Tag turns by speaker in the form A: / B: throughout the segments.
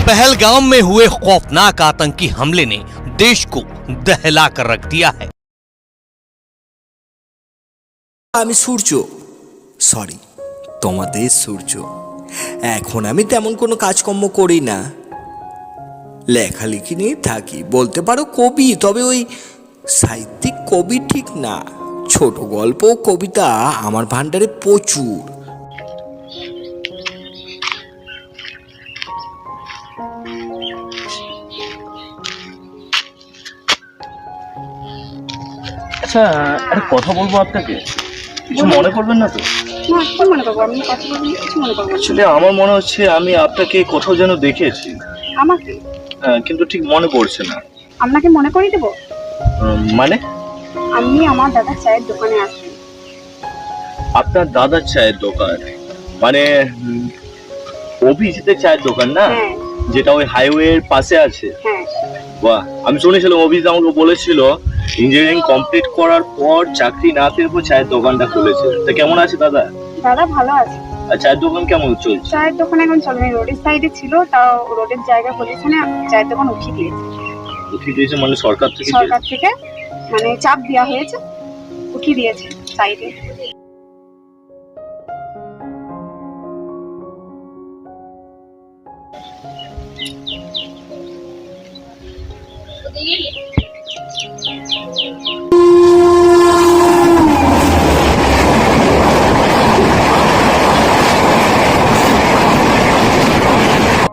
A: पहलगाम में हुए खौफनाक आतंकी हमले ने देश को दहला कर रख दिया है।
B: আমি সূর্য, সরি তোমাদের সূর্য। এখন আমি তেমন কোনো কাজকর্ম করি না, লেখালেখি নিয়ে থাকি, বলতে পারো কবি, তবে ওই সাহিত্যিক কবি ঠিক না। ছোট গল্প কবিতা আমার ভান্ডারে প্রচুর।
C: আচ্ছা, একটা কথা বলবো আপনাকে, কিছু মনে করবেন না তো? আসলে আমার মনে হচ্ছে আমি আপনাকে কোথাও যেন দেখেছি।
D: আমাকে?
C: কিন্তু ঠিক মনে পড়ছে না।
D: আপনাকে মনে করিয়ে দেবো?
C: মানে?
D: আমি আমার দাদার চায়ের দোকানে আসি।
C: আপনার দাদার চায়ের দোকান মানে অভিজিতের চায়ের দোকান না?
D: হ্যাঁ।
C: যেটা ওই হাইওয়ের পাশে আছে?
D: হ্যাঁ।
C: বাহ, আমি শুনেছিলাম অভিজিৎ আমাকে বলেছিল ইঞ্জিনিয়ারিং কমপ্লিট করার পর চাকরি না পেয়ে চায়ের দোকানটা খুলেছে। তা কেমন আছে দাদা?
D: দাদা ভালো আছে।
C: আর চায়ের দোকান কেমন চলছে?
D: চায়ের দোকান এখন চলে না, রোডের সাইডে ছিল, তাও রোডের জায়গা পজিশনে চায়ের দোকান উঠিয়ে দিয়েছে।
C: উঠিয়ে দিয়েছে মানে সরকার থেকে?
D: সরকার থেকে মানে চাপ দেওয়া হয়েছে, উঠিয়ে দিয়েছে সাইডে।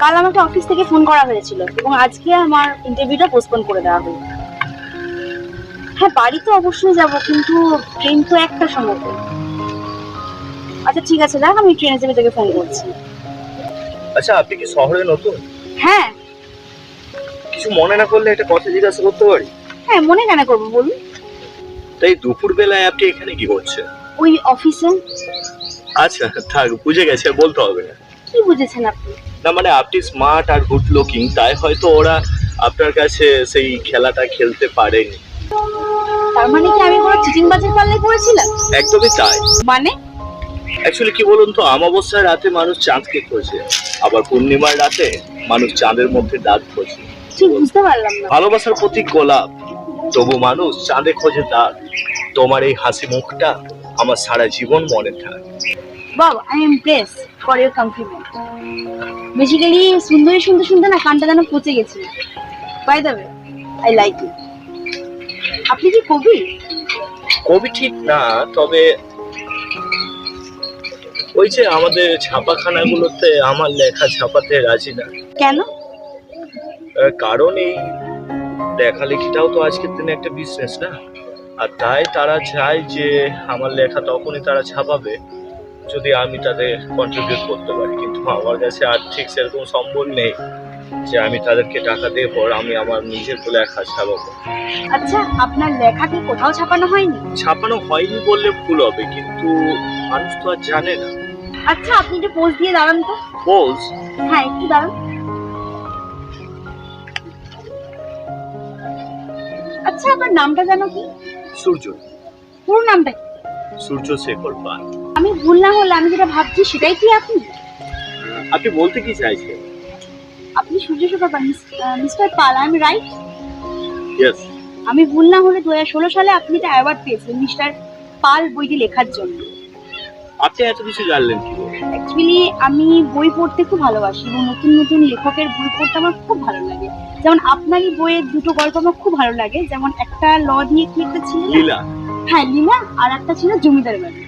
D: কাল আমাকে অফিস থেকে ফোন করা হয়েছিল এবং আজকে আমার ইন্টারভিউটা পোস্টপোন করে দেওয়া হলো। হ্যাঁ, বাড়ি তো অবশ্যই যাব, কিন্তু ট্রেন তো একটা সময়। আচ্ছা ঠিক আছে, দেখ আমি ট্রেনে চেপে তোকে ফোন করছি।
C: আচ্ছা, আপনি কি শহরে নতুন?
D: হ্যাঁ।
C: কিছু মনে না করলে একটা কথা জিজ্ঞাসা করতে পারি?
D: হ্যাঁ, মনে কেন করবো বলুন।
C: তাই দুপুর বেলায় আপনি এখানে কি করছেন?
D: ওই অফিসে।
C: আচ্ছা থাক, বুঝে গেছে, বলতে হবে না।
D: কি বুঝেছেন আপনি?
C: না মানে আপনি স্মার্ট আর গুড লুকিং, তাই হয়তো ওরা আপনার কাছে সেই খেলাটা খেলতে পারেনি।
D: তার মানে কি আমি কোনো চিটিং বাজের পাল্লায় পড়েছিলাম?
C: একদমই তাই।
D: মানে
C: অ্যাকচুয়ালি কি বলুন তো, অমাবস্যার রাতে মানুষ চাঁদকে খোঁজে, আবার পূর্ণিমার রাতে মানুষ চাঁদের মধ্যে দাগ খোঁজে।
D: ঠিক বুঝতে পারলাম না।
C: ভালোবাসার প্রতীক গোলাপ, তবু মানুষ চাঁদে খোঁজে দাগ। তোমার এই হাসি মুখটা আমার সারা জীবন মনে থাকে।
D: বাবা, I am impressed for your compliment. Basically সুন্দরী শুনতে শুনতে না কানটা যেন পচে গেছে। By the way, I like you. আপনি কি কবি?
C: কবি ঠিক না, তবে ওই যে আমাদের ছাপাখানাগুলোতে আমার লেখা ছাপাতে রাজি না।
D: কেন?
C: কারণ এই লেখালেখিটাও তো আজকের দিনে একটা বিজনেস না, আর তাই তারা চায় যে আমার লেখা তখনই তারা ছাপাবে যদি আমি তাদের কন্ট্রিবিউট করতে পারি। কিন্তু আমার কাছে আর্থিক সেরকম সম্বল নেই যে আমি তাদেরকে টাকা দিয়ে পর আমি আমার নিজের লেখা ছাপাবো।
D: আচ্ছা, আপনার লেখা কি কোথাও ছাপানো হয়নি?
C: ছাপানো হয়নি বললে ভুল হবে, কিন্তু মানুষ তো আর জানে না।
D: আচ্ছা, আপনি একটু পোজ দিয়ে দাঁড়ান তো।
C: পোজ?
D: হ্যাঁ, একটু দাঁড়ান। আচ্ছা, আপনার নামটা জানো কি?
C: সূর্য।
D: পুরো নামটা কি?
C: সূর্য শেখর পাল।
D: আমি ভুল না হলে আমি যেটা ভাবছি সেটাই কি আপনি?
C: আপনি বলতে কি চাইছেন?
D: আপনি Surya Shekhar Pal, mister Pal, I am right?
C: Yes.
D: আমি ভুল না হলে 2016 সালে আপনি একটা অ্যাওয়ার্ড পেয়েছিলেন মিস্টার পাল বইটি লেখার জন্য।
C: আপনি এত কিছু জানলেন কি করে?
D: অ্যাকচুয়ালি আমি বই পড়তে খুব ভালোবাসি এবং নতুন নতুন লেখকের বই পড়তে আমার খুব ভালো লাগে। যেমন আপনারই বইয়ের দুটো গল্প আমার খুব ভালো লাগে, যেমন একটা ল দিয়ে কি একটা ছিল,
C: লীলা।
D: হ্যাঁ লীলা, আর একটা ছিল জমিদার বাড়ি।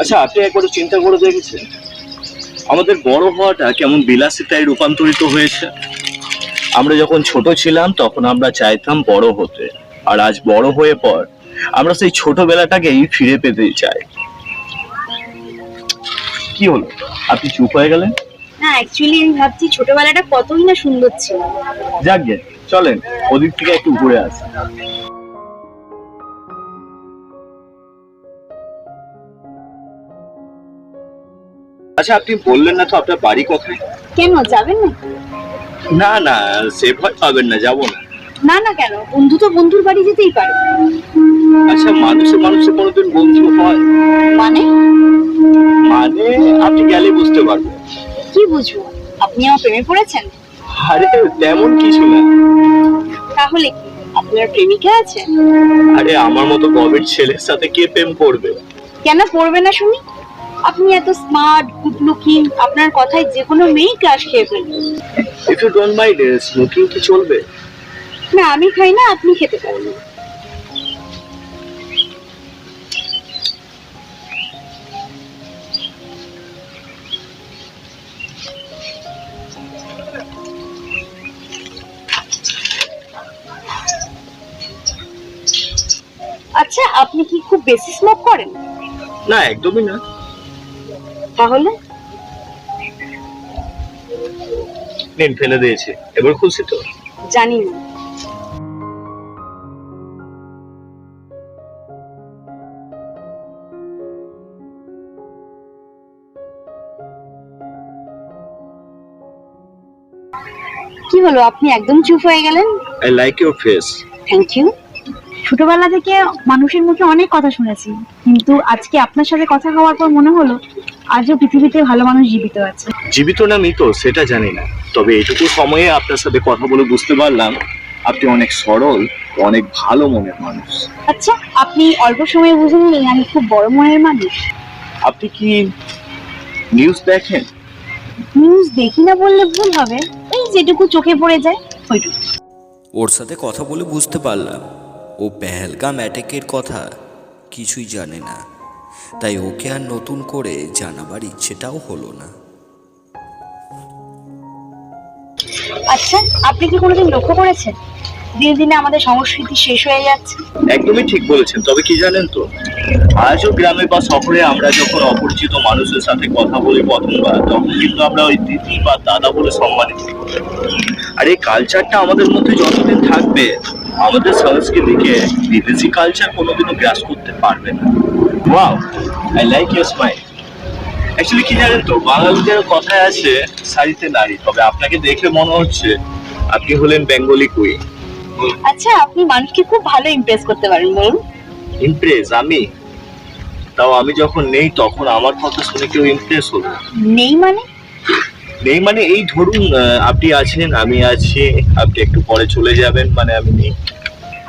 C: আচ্ছা, আপনি একবার চিন্তা করে দেখেছেন আমাদের বড় হওয়াটা কেমন বিলাসিতায় রূপান্তরিত হয়েছে? আমরা যখন ছোট ছিলাম তখন আমরা চাইতাম বড় হতে, আর আজ বড় হয়ে পর আমরা সেই ছোটবেলাটাকেই ফিরে পেতে চাই। কি হলো, আপনি চুপ হয়ে গেলেন?
D: না, অ্যাকচুয়ালি আমি ভাবছি ছোটবেলাটা কতই না সুন্দর ছিল।
C: যাকগে, চলেন ওদিক থেকে একটু ঘুরে আসি। আচ্ছা, আপনি বললেন না তো আপনার বাড়ি কোথায়?
D: কেন, যাবেন না?
C: না না, সে ভয় পাবেন না, যাবো না।
D: না না, কেন? বন্ধু তো বন্ধুর বাড়ি যেতেই পারে।
C: আচ্ছা, মানুষে মানুষে কোনোদিন বন্ধু হয়?
D: মানে?
C: মানে আপনি গেলে বুঝতে পারবেন।
D: কি বুঝবো? আপনি আমার প্রেমে পড়েছেন?
C: আরে তেমন কিছু না।
D: তাহলে কি আপনার প্রেমিকা আছে?
C: আরে আমার মতো গবেট ছেলের সাথে কে প্রেম করবে?
D: কেন পড়বে না শুনি? আপনি এত স্মার্ট, গুড লুকিং, আপনার কথায় যে কোনো মেয়েই ক্রাশ খেয়ে ফেলবে।
C: If you don't mind smoking কি চলবে?
D: না, আমি খাই না, আপনি খেতে পারেন। আচ্ছা, আপনি কি খুব বেশি স্মোক করেন?
C: না, একদমই না।
D: তাহলে
C: নিন, ফেলে দিয়েছি, এবার খুশি তো?
D: জানি না। কি হলো, আপনি একদম চুপ হয়ে গেলেন?
C: I like your face.
D: Thank you. ছোটবেলা থেকে মানুষের মুখে অনেক কথা শুনেছি, কিন্তু আজকে আপনার সাথে কথা হওয়ার পর মনে হলো আজও পৃথিবীতে ভালো মানুষ জীবিত আছে।
C: জীবিত না মৃত সেটা জানি না, তবে এটুকু সময়ে আপনার সাথে কথা বলে বুঝতে পারলাম আপনি অনেক সরল, অনেক ভালো মনের মানুষ।
D: আচ্ছা, আপনি অল্প সময়ে বুঝে নিলেন আমি খুব বড় মনের মানুষ।
C: আপনি কি নিউজ দেখেন?
D: নিউজ দেখি না বললে ভুল হবে, এই যেটুকু চোখে পড়ে যায় ওইটুকু।
B: ওর সাথে কথা বলে বুঝতে পারলাম ও পেহেলগাম অ্যাটাকের কথা কিছুই জানে না, তাই ওকে আর নতুন করে জানাবার ইচ্ছেটাও হলো না।
D: আচ্ছা, আপনি কি কোনোদিন লক্ষ্য করেছেন দিনে দিনে আমাদের সংস্কৃতি শেষ হয়ে যাচ্ছে?
C: একদমই ঠিক বলেছেন, তবে কি জানেন তো, আজও গ্রামে বা শহরে আমরা যখন অপরিচিত মানুষের সাথে কথা বলি প্রথমবার, তখন কিন্তু আমরা ওই দিদি বা দাদা বলে সম্মানিত করি। আর এই কালচারটা আমাদের মধ্যে যতদিন থাকবে, আমাদের সংস্কৃতিকে বিদেশি কালচার কোনোদিনও গ্রাস করতে পারবে না। Wow, I like your smile. Actually কি জানেন তো, বাঙালিদের কথায় আছে শাড়িতে নারী, তবে আপনাকে দেখে মনে হচ্ছে আপনি হলেন বেঙ্গলি কুইন।
D: আচ্ছা, আপনি মানুষকে খুব ভালো ইমপ্রেস করতে পারেন, বলুন।
C: ইমপ্রেস আমি? তাও আমি যখন নেই তখন আমার কথা শুনে কেউ ইমপ্রেস হলো?
D: নেই মানে?
C: নেই মানে এই ধরুন, আপনি আছেন, আমি আছি, আপনি একটু পরে চলে যাবেন, মানে আমি নেই।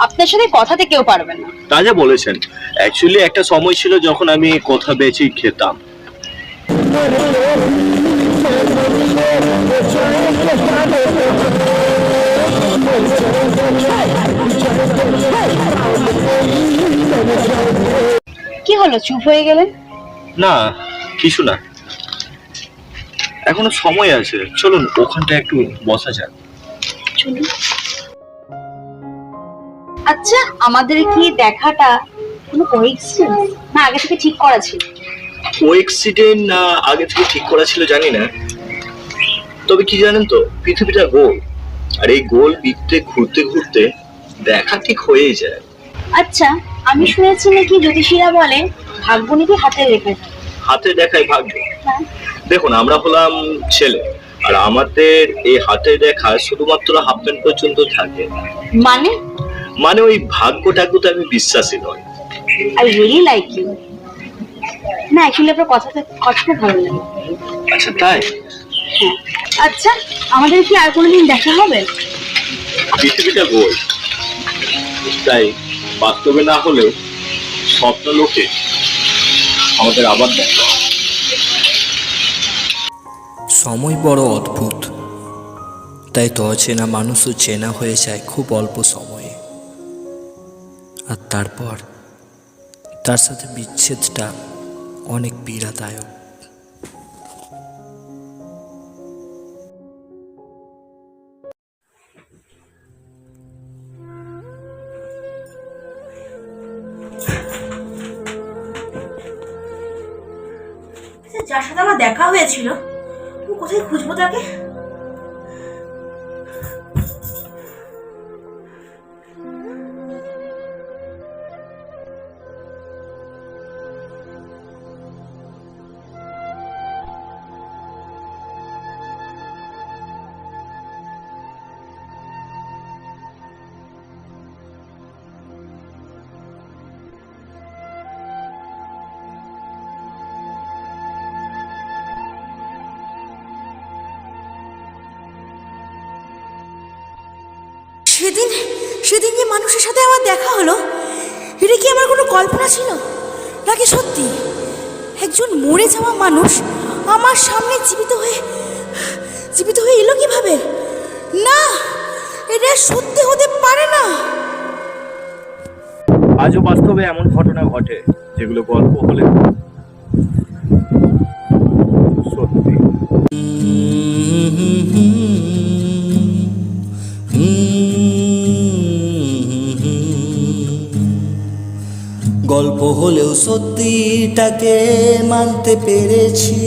D: আপনার সাথে কথাতে কেউ পারবে না।
C: তা যা বলেছেন। অ্যাকচুয়ালি একটা সময় ছিল যখন আমি কথা বেচেই খেতাম।
D: কি হলো, চুপ হয়ে গেলেন?
C: না, কিছু না, এখনো সময় আছে, চলুন ওখানটা একটু বসা যাক।
D: চলুন। আচ্ছা, আমাদের কি দেখাটা কোনো কোইন্সিডেন্স না আগে থেকে ঠিক করা ছিল?
C: কোএক্সিডেন্ট না আগে থেকে ঠিক করা ছিল জানি না, তবে কি জানেন তো, পৃথিবীটা গোল, আর এই গোল বৃত্তে ঘুরতে ঘুরতে দেখা ঠিক হয়েই যায়।
D: আচ্ছা, আমি শুনেছি নাকি জ্যোতিষীরা বলে ভাগ্য নাকি হাতের রেখে থাকে।
C: হাতে দেখায় ভাগ্য?
D: হ্যাঁ।
C: দেখুন, আমরা হলাম ছেলে, আর আমাদের এই হাতে দেখা শুধুমাত্র হাফ প্যান্ট পর্যন্ত থাকে।
D: মানে?
C: মানে ওই ভাগ্যটাকে আমি বিশ্বাসী নয়।
D: I really like you. না, অ্যাকচুয়ালি আপনার কথা খুব ভালো লাগে।
C: আচ্ছা তাই?
D: হ্যাঁ। আচ্ছা, আমাদের কি আর কোনোদিন দেখা হবে?
C: পৃথিবীটা গোল, তাই বাস্তবে না হলেও স্বপ্ন লোকে আমাদের আবার দেখা।
B: সময় বড় অদ্ভুত, তাই তো অচেনা মানুষও চেনা হয়ে যায় খুব অল্প সময়ে, আর তারপর তার সাথে বিচ্ছেদটা অনেক পীড়াদায়ক।
E: যার সাথে আমার দেখা হয়েছিল, আমি কোথায় খুঁজবো তাকে? সেদিন যে মানুষের সাথে আমার দেখা হলো, এটা কি আমার কোনো কল্পনা ছিল নাকি সত্যি? একজন মরে যাওয়া মানুষ আমার সামনে জীবিত হয়ে এলো কিভাবে? না, এটা সত্যি হতে পারে না।
C: আজও বাস্তবে এমন ঘটনা ঘটে যেগুলো গল্প হলে সত্যি।
B: গল্প হলেও সত্যিটাকে মানতে পেরেছি,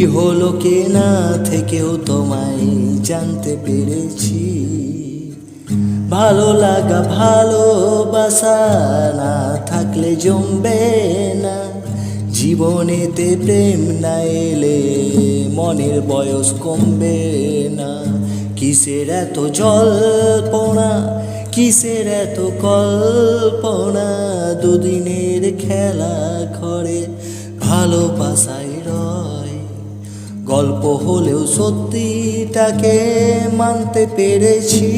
B: ইহলোকে না থেকেও তোমায় জানতে পেরেছি। ভালো লাগা ভালোবাসা না থাকলে জমবে না, জীবনেতে প্রেম না এলে মনের বয়স কমবে না। কিসের এত জল্পনা, কিসের এত কল্পনা, দুদিনের খেলা ঘরে ভালোবাসায় রয়। গল্প হলেও সত্যিটাকে মানতে পেরেছি,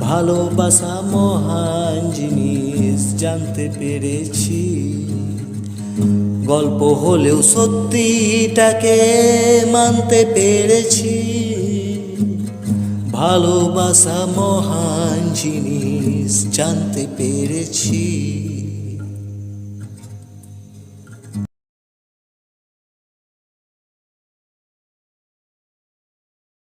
B: ভালোবাসা মহান জিনিস জানতে পেরেছি। গল্প হলেও সত্যিটাকে মানতে পেরেছি, ভালোবাসা মহান জিনিস জানতে পেরেছি।